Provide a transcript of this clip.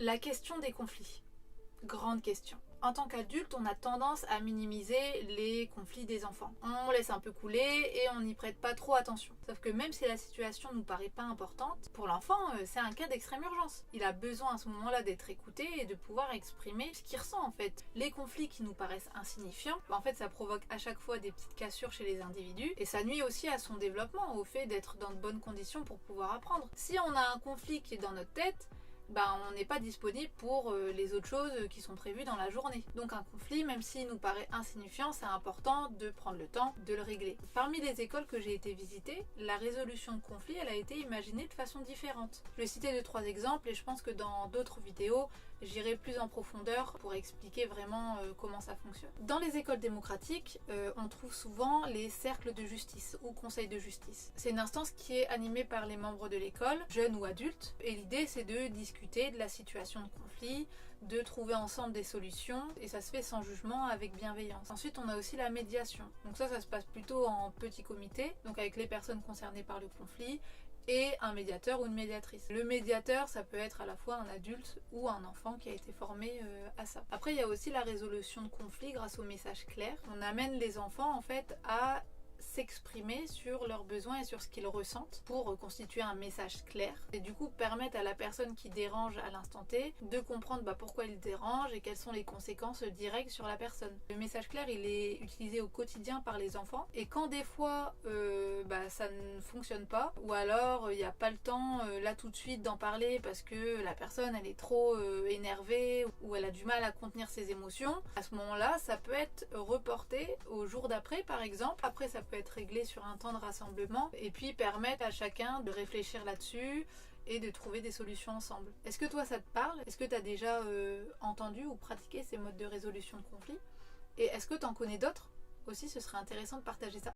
La question des conflits. Grande question. En tant qu'adulte, on a tendance à minimiser les conflits des enfants. On laisse un peu couler et on n'y prête pas trop attention. Sauf que même si la situation nous paraît pas importante, pour l'enfant, c'est un cas d'extrême urgence. Il a besoin à ce moment-là d'être écouté et de pouvoir exprimer ce qu'il ressent en fait. Les conflits qui nous paraissent insignifiants, en fait ça provoque à chaque fois des petites cassures chez les individus et ça nuit aussi à son développement, au fait d'être dans de bonnes conditions pour pouvoir apprendre. Si on a un conflit qui est dans notre tête, on n'est pas disponible pour les autres choses qui sont prévues dans la journée. Donc un conflit, même s'il nous paraît insignifiant, c'est important de prendre le temps de le régler. Parmi les écoles que j'ai été visiter, la résolution de conflits, elle a été imaginée de façon différente. Je vais citer 2-3 exemples et je pense que dans d'autres vidéos, j'irai plus en profondeur pour expliquer vraiment comment ça fonctionne. Dans les écoles démocratiques, on trouve souvent les cercles de justice ou conseils de justice. C'est une instance qui est animée par les membres de l'école, jeunes ou adultes, et l'idée c'est de discuter de la situation de conflit, de trouver ensemble des solutions, et ça se fait sans jugement, avec bienveillance. Ensuite, on a aussi la médiation. Donc ça se passe plutôt en petit comité, donc avec les personnes concernées par le conflit, et un médiateur ou une médiatrice. Le médiateur, ça peut être à la fois un adulte ou un enfant qui a été formé à ça. Après, il y a aussi la résolution de conflits grâce au message clair. On amène les enfants en fait à s'exprimer sur leurs besoins et sur ce qu'ils ressentent pour constituer un message clair et du coup permettre à la personne qui dérange à l'instant T de comprendre pourquoi il dérange et quelles sont les conséquences directes sur la personne. Le message clair, il est utilisé au quotidien par les enfants et quand des fois ça ne fonctionne pas ou alors il n'y a pas le temps là tout de suite d'en parler parce que la personne elle est trop énervée ou elle a du mal à contenir ses émotions, à ce moment-là ça peut être reporté au jour d'après par exemple. Après ça peut être réglé sur un temps de rassemblement et puis permettre à chacun de réfléchir là-dessus et de trouver des solutions ensemble. Est-ce que toi ça te parle? Est-ce que tu as déjà entendu ou pratiqué ces modes de résolution de conflits? Et est-ce que tu en connais d'autres aussi? Ce serait intéressant de partager ça.